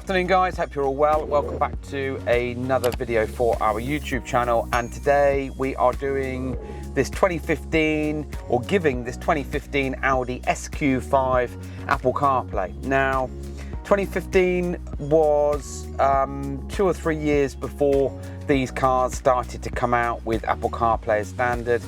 Afternoon guys, hope you're all well. Welcome back to another video for our YouTube channel, and today we are doing this 2015, or giving this 2015 Audi SQ5 Apple CarPlay. Now 2015 was 2 or 3 years before these cars started to come out with Apple CarPlay as standard.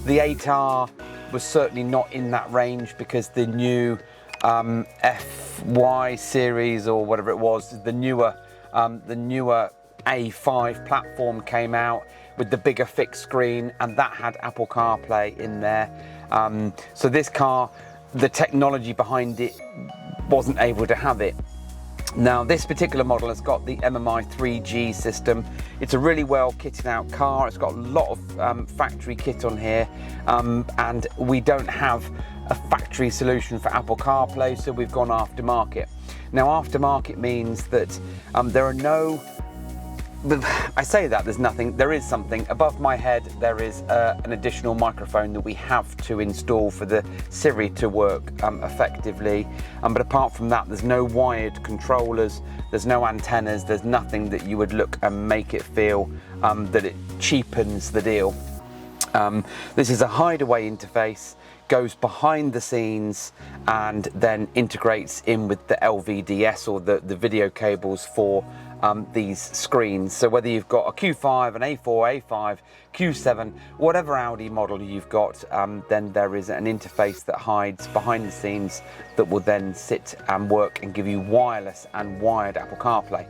The 8R was certainly not in that range because the new FY series, or whatever it was, the newer A5 platform came out with the bigger fixed screen, and that had Apple CarPlay in there. So this car, the technology behind it wasn't able to have it. Now this particular model has got the MMI 3G system. It's a really well kitted out car. It's got a lot of factory kit on here, and we don't have a factory solution for Apple CarPlay, so we've gone aftermarket. Now aftermarket means that there are no, I say that there's nothing, there is something. Above my head there is an additional microphone that we have to install for the Siri to work effectively, but apart from that there's no wired controllers, there's no antennas, there's nothing that you would look and make it feel that it cheapens the deal. This is a hideaway interface, goes behind the scenes and then integrates in with the LVDS, or the video cables for these screens. So whether you've got a Q5, an A4, A5, Q7, whatever Audi model you've got, then there is an interface that hides behind the scenes that will then sit and work and give you wireless and wired Apple CarPlay.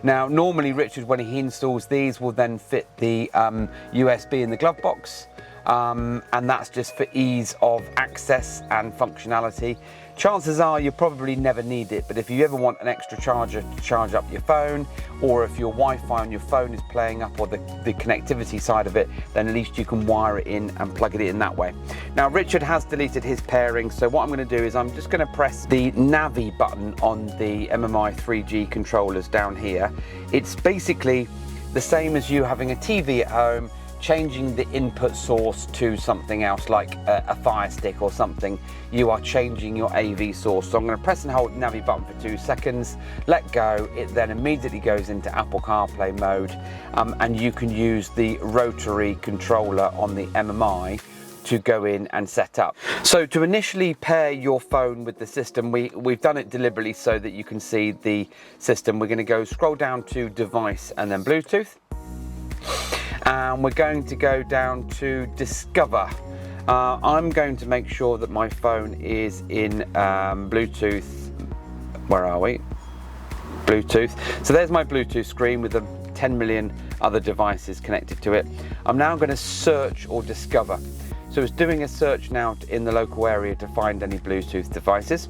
Now normally Richard, when he installs these, will then fit the USB in the glove box, and that's just for ease of access and functionality. Chances are you'll probably never need it, but if you ever want an extra charger to charge up your phone, or if your Wi-Fi on your phone is playing up, or the connectivity side of it, then at least you can wire it in and plug it in that way. Now Richard has deleted his pairing, so what I'm going to do is I'm just going to press the Navi button on the MMI 3G controllers down here. It's basically the same as you having a TV at home, changing the input source to something else, like a Fire Stick or something. You are changing your AV source. So I'm going to press and hold the Navi button for 2 seconds, let go, it then immediately goes into Apple CarPlay mode, and you can use the rotary controller on the MMI to go in and set up. So to initially pair your phone with the system, we've done it deliberately so that you can see the system. We're going to go scroll down to device and then Bluetooth, and we're going to go down to discover. I'm going to make sure that my phone is in Bluetooth. Where are we? Bluetooth. So there's my Bluetooth screen with the 10 million other devices connected to it. I'm now going to search or discover. So it's doing a search now in the local area to find any Bluetooth devices.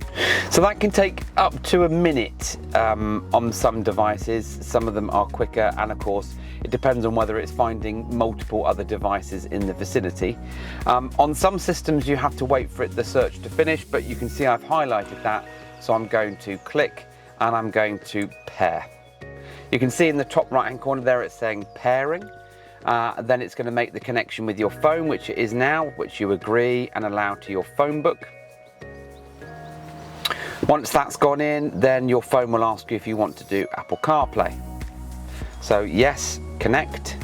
So that can take up to a minute on some devices. Some of them are quicker, and of course it depends on whether it's finding multiple other devices in the vicinity. On some systems you have to wait for the search to finish, but you can see I've highlighted that, so I'm going to click and I'm going to pair. You can see in the top right hand corner there it's saying pairing. Then it's going to make the connection with your phone, which it is now, which you agree and allow to your phone book. Once that's gone in, then your phone will ask you if you want to do Apple CarPlay. So yes, connect,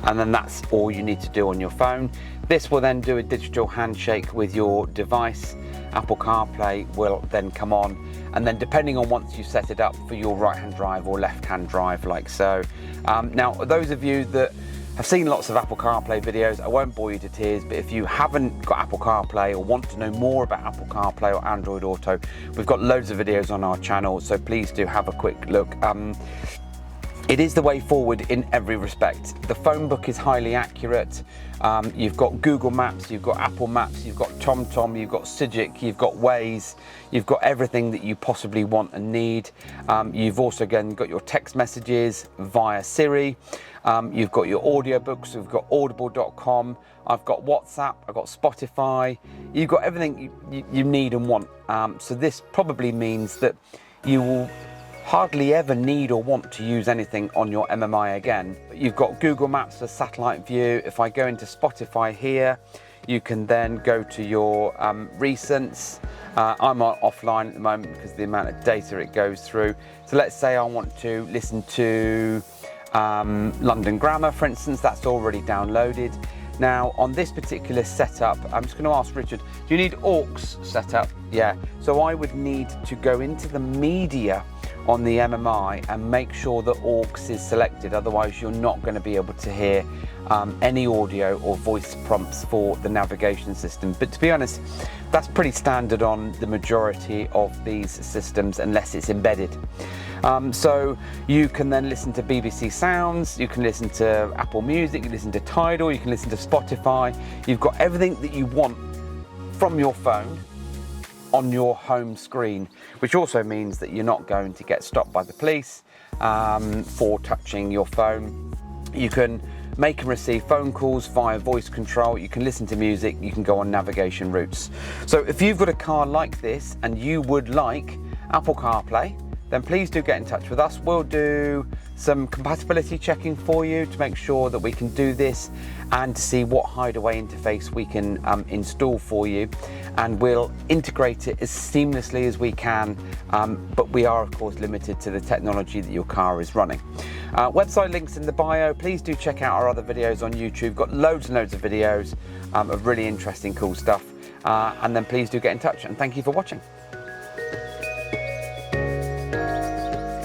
and then that's all you need to do on your phone. This will then do a digital handshake with your device. Apple CarPlay will then come on, and then depending on once you set it up for your right-hand drive or left-hand drive, like so. Now those of you that I've seen lots of Apple CarPlay videos, I won't bore you to tears, but if you haven't got Apple CarPlay or want to know more about Apple CarPlay or Android Auto, we've got loads of videos on our channel, so please do have a quick look. It is the way forward in every respect. The phone book is highly accurate. You've got Google Maps, you've got Apple Maps, you've got TomTom, you've got Cigic, you've got Waze, you've got everything that you possibly want and need. You've also again got your text messages via Siri. You've got your audiobooks, you've got audible.com, I've got WhatsApp, I've got Spotify. You've got everything you need and want. So this probably means that you will hardly ever need or want to use anything on your MMI again. You've got Google Maps for satellite view. If I go into Spotify here, you can then go to your recents, I'm offline at the moment because of the amount of data it goes through. So let's say I want to listen to London Grammar, for instance. That's already downloaded. Now on this particular setup, I'm just going to ask Richard, do you need aux setup? Yeah, so I would need to go into the media on the MMI and make sure that aux is selected, otherwise you're not going to be able to hear any audio or voice prompts for the navigation system. But to be honest, that's pretty standard on the majority of these systems unless it's embedded. So you can then listen to BBC Sounds, you can listen to Apple Music, you can listen to Tidal, you can listen to Spotify. You've got everything that you want from your phone on your home screen, which also means that you're not going to get stopped by the police for touching your phone. You can make and receive phone calls via voice control, you can listen to music, you can go on navigation routes. So if you've got a car like this and you would like Apple CarPlay, then please do get in touch with us. We'll do some compatibility checking for you to make sure that we can do this and to see what hideaway interface we can install for you, and we'll integrate it as seamlessly as we can, but we are of course limited to the technology that your car is running. Website links in the bio. Please do check out our other videos on YouTube. We've got loads and loads of videos of really interesting cool stuff, and then please do get in touch, and thank you for watching.